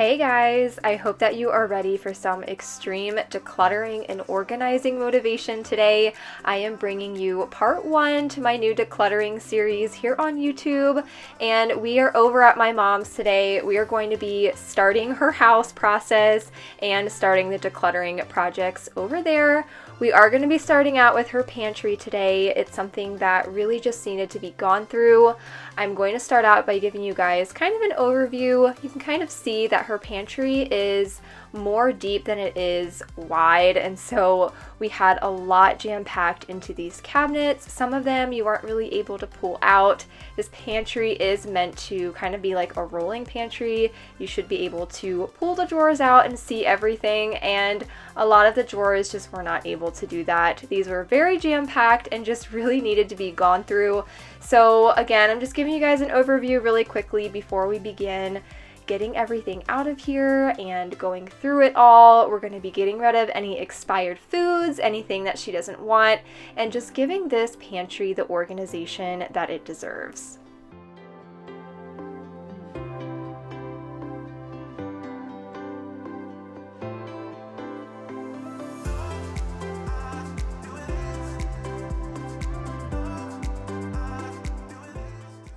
Hey guys, I hope that you are ready for some extreme decluttering and organizing motivation today. I am bringing you part 1 to my new decluttering series here on YouTube, and we are over at my mom's today. We are going to be starting her house process and starting the decluttering projects over there. We are going to be starting out with her pantry today. It's something that really just needed to be gone through. I'm going to start out by giving you guys kind of an overview. You can kind of see that her pantry is more deep than it is wide, and so we had a lot jam-packed into these cabinets. Some of them you aren't really able to pull out. This pantry is meant to kind of be like a rolling pantry. You should be able to pull the drawers out and see everything, and a lot of the drawers just were not able to do that. These were very jam-packed and just really needed to be gone through. So again, I'm just giving you guys an overview really quickly before we begin getting everything out of here and going through it all. We're going to be getting rid of any expired foods, anything that she doesn't want, and just giving this pantry the organization that it deserves.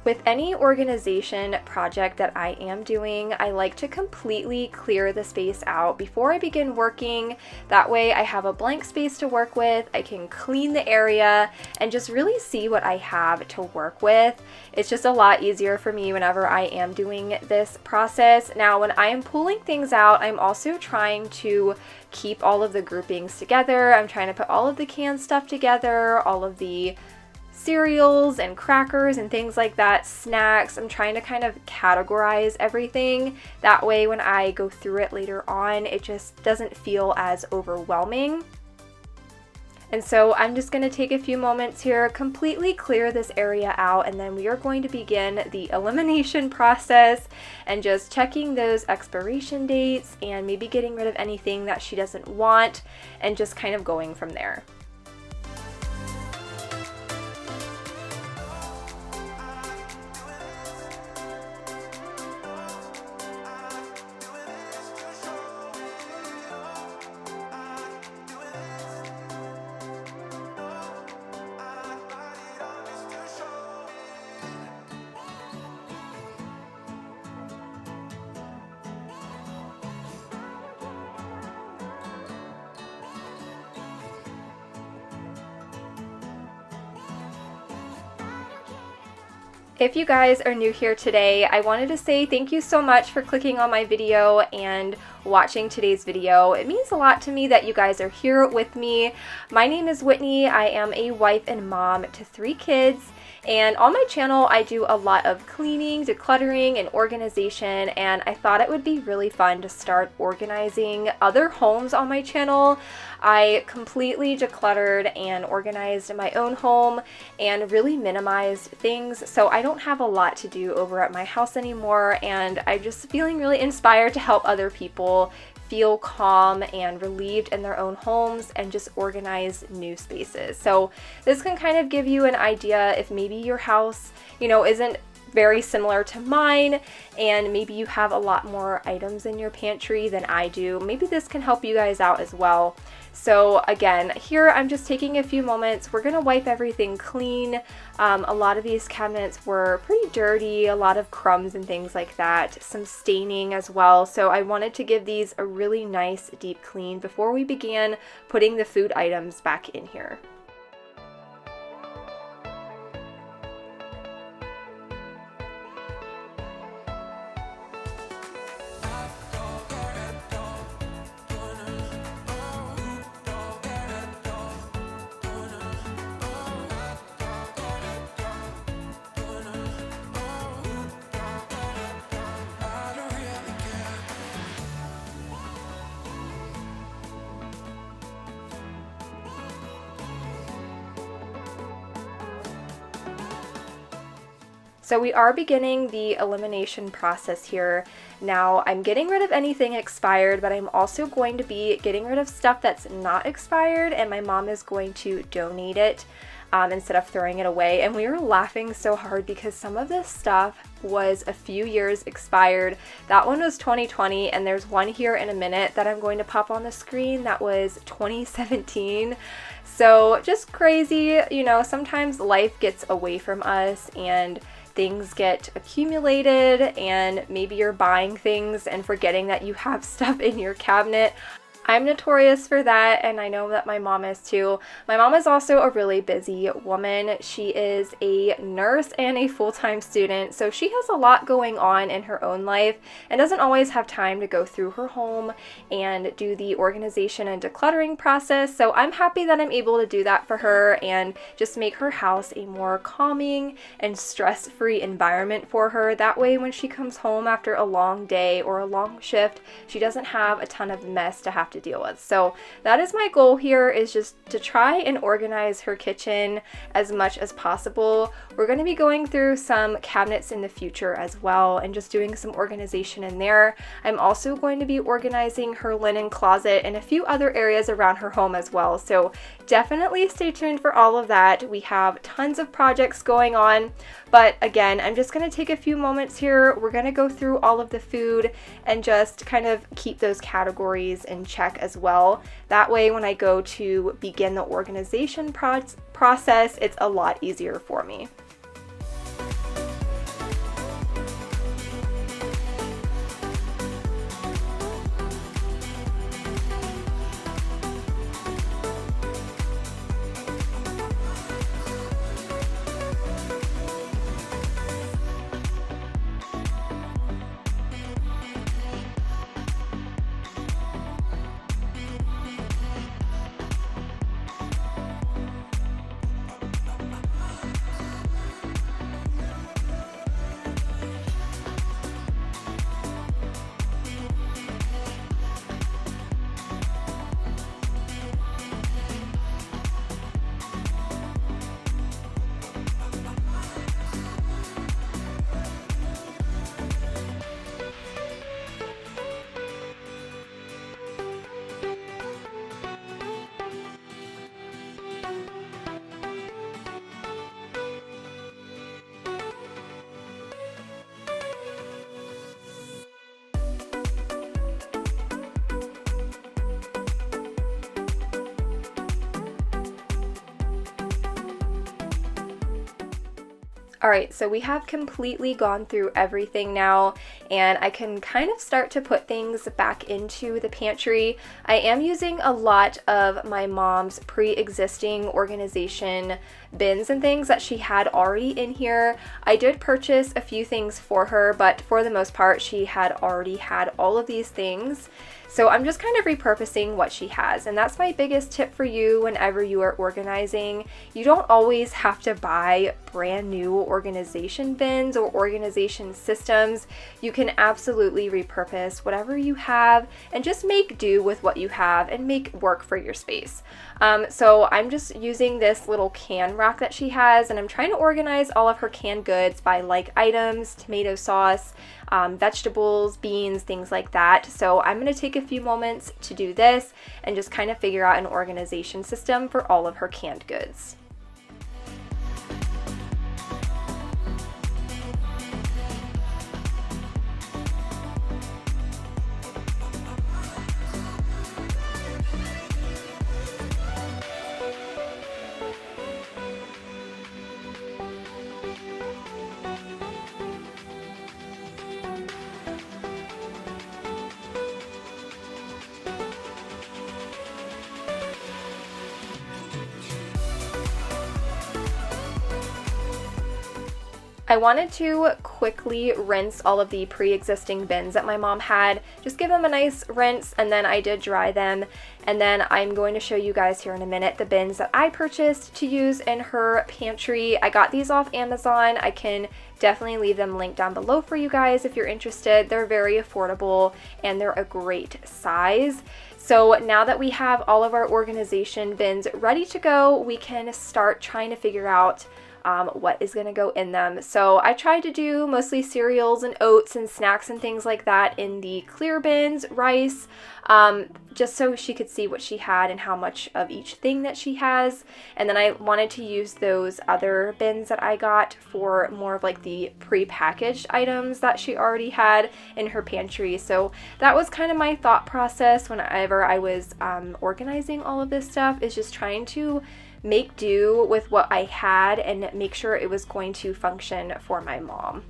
With any organization project that I am doing, I like to completely clear the space out before I begin working. That way I have a blank space to work with, I can clean the area, and just really see what I have to work with. It's just a lot easier for me whenever I am doing this process. Now, when I am pulling things out, I'm also trying to keep all of the groupings together. I'm trying to put all of the canned stuff together, all of the cereals and crackers and things like that, snacks. I'm trying to kind of categorize everything. That way when I go through it later on, it just doesn't feel as overwhelming. And so I'm just going to take a few moments here, completely clear this area out, and then we are going to begin the elimination process and just checking those expiration dates and maybe getting rid of anything that she doesn't want and just kind of going from there. If you guys are new here today, I wanted to say thank you so much for clicking on my video and watching today's video. It means a lot to me that you guys are here with me. My name is Whitney. I am a wife and mom to 3 kids. And on my channel, I do a lot of cleaning, decluttering, and organization, and I thought it would be really fun to start organizing other homes on my channel. I completely decluttered and organized my own home and really minimized things, so I don't have a lot to do over at my house anymore, and I'm just feeling really inspired to help other people feel calm and relieved in their own homes and just organize new spaces. So this can kind of give you an idea if maybe your house, isn't very similar to mine, and maybe you have a lot more items in your pantry than I do. Maybe this can help you guys out as well. So again, here I'm just taking a few moments. We're gonna wipe everything clean. A lot of these cabinets were pretty dirty, a lot of crumbs and things like that, some staining as well. So I wanted to give these a really nice deep clean before we began putting the food items back in here. So we are beginning the elimination process here. Now I'm getting rid of anything expired, but I'm also going to be getting rid of stuff that's not expired, and my mom is going to donate it. instead of throwing it away. And we were laughing so hard because some of this stuff was a few years expired. That one was 2020, and there's one here in a minute that I'm going to pop on the screen that was 2017. So just crazy, you know, sometimes life gets away from us and things get accumulated, and maybe you're buying things and forgetting that you have stuff in your cabinet. I'm notorious for that, and I know that my mom is too. My mom is also a really busy woman. She is a nurse and a full-time student, so she has a lot going on in her own life and doesn't always have time to go through her home and do the organization and decluttering process. So I'm happy that I'm able to do that for her and just make her house a more calming and stress-free environment for her. That way, when she comes home after a long day or a long shift, she doesn't have a ton of mess to have to deal with. So that is my goal here, is just to try and organize her kitchen as much as possible. We're going to be going through some cabinets in the future as well and just doing some organization in there. I'm also going to be organizing her linen closet and a few other areas around her home as well. So definitely stay tuned for all of that. We have tons of projects going on, but again, I'm just going to take a few moments here. We're going to go through all of the food and just kind of keep those categories in check as well. That way, when I go to begin the organization process, it's a lot easier for me. Alright, so we have completely gone through everything now, and I can kind of start to put things back into the pantry. I am using a lot of my mom's pre-existing organization bins and things that she had already in here. I did purchase a few things for her, but for the most part, she had already had all of these things. So I'm just kind of repurposing what she has, and that's my biggest tip for you whenever you are organizing. You don't always have to buy brand new organization bins or organization systems. You can absolutely repurpose whatever you have and just make do with what you have and make work for your space. So I'm just using this little can rack that she has, and I'm trying to organize all of her canned goods by like items, tomato sauce, vegetables, beans, things like that. So I'm going to take a few moments to do this and just kind of figure out an organization system for all of her canned goods. I wanted to quickly rinse all of the pre-existing bins that my mom had, just give them a nice rinse, and then I did dry them. And then I'm going to show you guys here in a minute the bins that I purchased to use in her pantry. I got these off Amazon. I can definitely leave them linked down below for you guys if you're interested. They're very affordable and they're a great size. So now that we have all of our organization bins ready to go, we can start trying to figure out what is going to go in them. So I tried to do mostly cereals and oats and snacks and things like that in the clear bins, rice, just so she could see what she had and how much of each thing that she has. And then I wanted to use those other bins that I got for more of like the pre-packaged items that she already had in her pantry. So that was kind of my thought process whenever I was organizing all of this stuff, is just trying to make do with what I had and make sure it was going to function for my mom.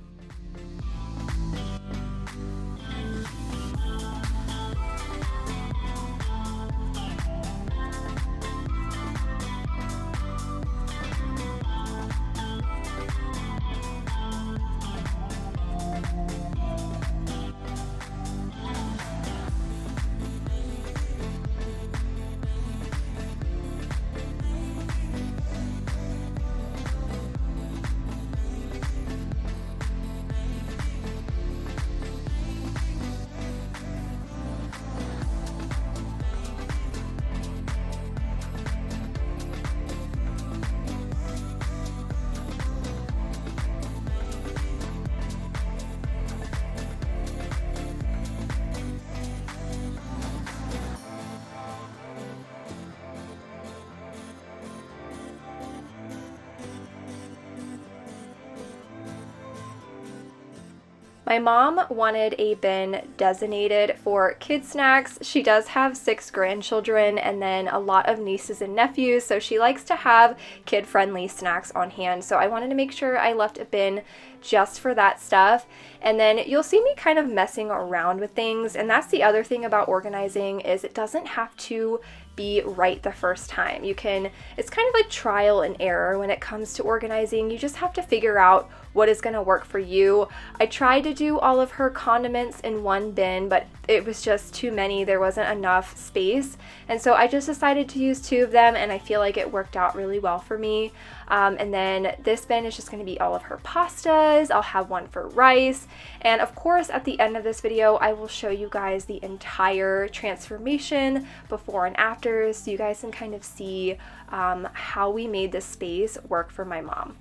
My mom wanted a bin designated for kid snacks. She does have 6 grandchildren and then a lot of nieces and nephews, so she likes to have kid-friendly snacks on hand. So I wanted to make sure I left a bin just for that stuff. And then you'll see me kind of messing around with things, and that's the other thing about organizing, is it doesn't have to be right the first time. It's kind of like trial and error when it comes to organizing. You just have to figure out what is going to work for you. I tried to do all of her condiments in one bin, but it was just too many. There wasn't enough space. And so I just decided to use 2 of them, and I feel like it worked out really well for me. And then this bin is just going to be all of her pastas. I'll have one for rice. And of course, at the end of this video, I will show you guys the entire transformation before and after, so you guys can kind of see how we made this space work for my mom.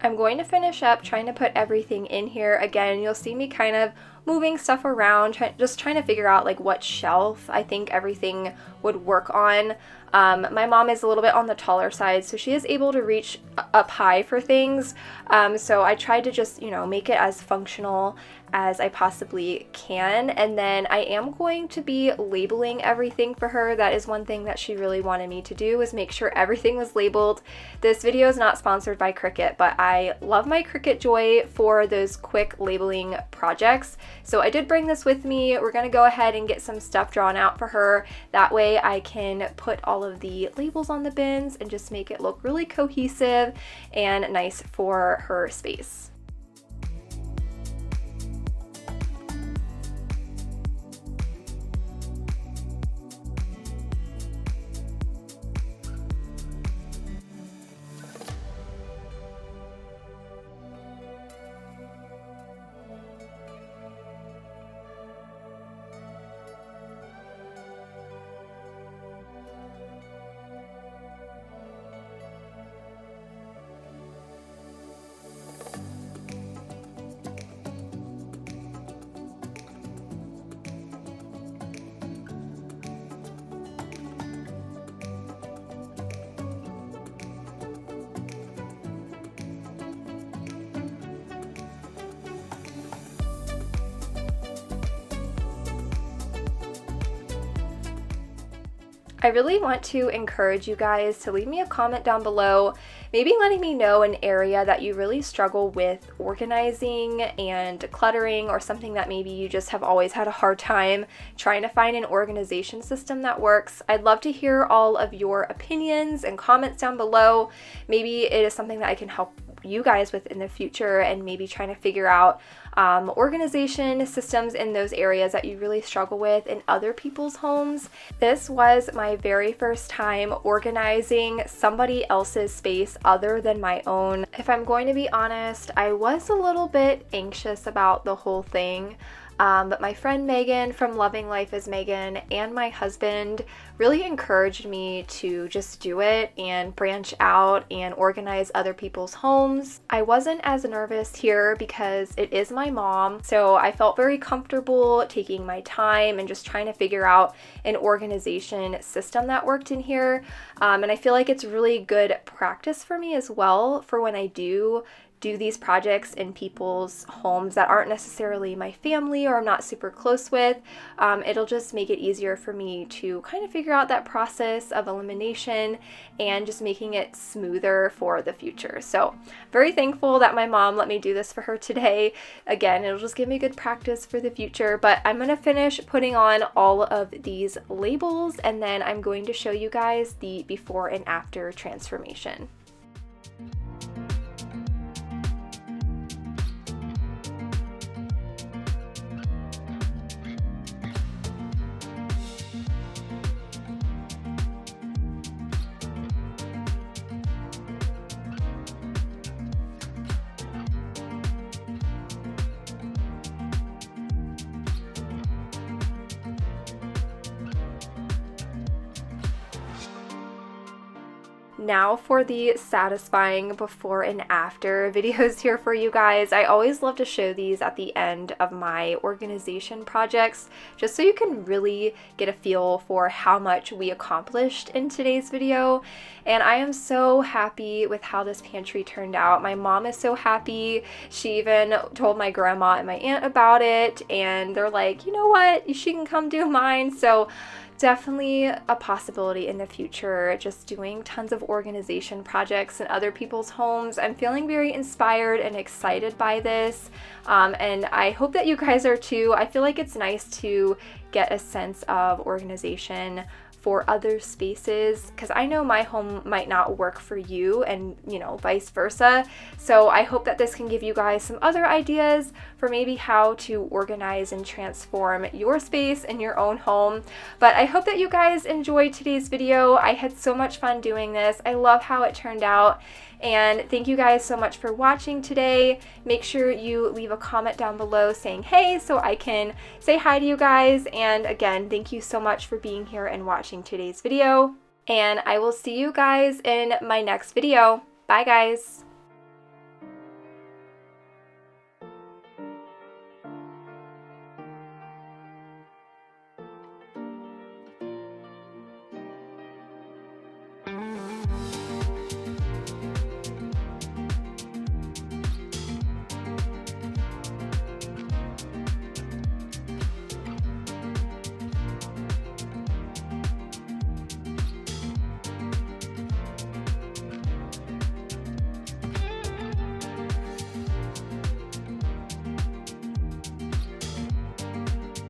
I'm going to finish up trying to put everything in here. Again, you'll see me kind of moving stuff around, just trying to figure out like what shelf I think everything would work on. My mom is a little bit on the taller side, so she is able to reach up high for things. So I tried to just, make it as functional as I possibly can. And then I am going to be labeling everything for her. That is one thing that she really wanted me to do, was make sure everything was labeled. This video is not sponsored by Cricut, but I love my Cricut Joy for those quick labeling projects. So I did bring this with me. We're gonna go ahead and get some stuff drawn out for her. That way I can put all of the labels on the bins and just make it look really cohesive and nice for her space. I really want to encourage you guys to leave me a comment down below, maybe letting me know an area that you really struggle with organizing and decluttering, or something that maybe you just have always had a hard time trying to find an organization system that works. I'd love to hear all of your opinions and comments down below. Maybe it is something that I can help you guys with in the future, and maybe trying to figure out organization systems in those areas that you really struggle with in other people's homes. This was my very first time organizing somebody else's space other than my own. If I'm going to be honest, I was a little bit anxious about the whole thing. But my friend Megan from Loving Life as Megan and my husband really encouraged me to just do it and branch out and organize other people's homes. I wasn't as nervous here because it is my mom, so I felt very comfortable taking my time and just trying to figure out an organization system that worked in here. And I feel like it's really good practice for me as well for when I do these projects in people's homes that aren't necessarily my family or I'm not super close with. It'll just make it easier for me to kind of figure out that process of elimination and just making it smoother for the future. So very thankful that my mom let me do this for her today. Again, it'll just give me good practice for the future, but I'm gonna finish putting on all of these labels, and then I'm going to show you guys the before and after transformation. Now for the satisfying before and after videos here for you guys. I always love to show these at the end of my organization projects, just so you can really get a feel for how much we accomplished in today's video. And I am so happy with how this pantry turned out. My mom is so happy. She even told my grandma and my aunt about it, and they're like, you know what, she can come do mine. So definitely a possibility in the future, just doing tons of organization projects in other people's homes. I'm feeling very inspired and excited by this, and I hope that you guys are too. I feel like it's nice to get a sense of organization for other spaces, because I know my home might not work for you, and vice versa. So I hope that this can give you guys some other ideas for maybe how to organize and transform your space in your own home. But I hope that you guys enjoyed today's video. I had so much fun doing this. I love how it turned out. And thank you guys so much for watching today. Make sure you leave a comment down below saying hey, so I can say hi to you guys. And again, thank you so much for being here and watching today's video. And I will see you guys in my next video. Bye guys.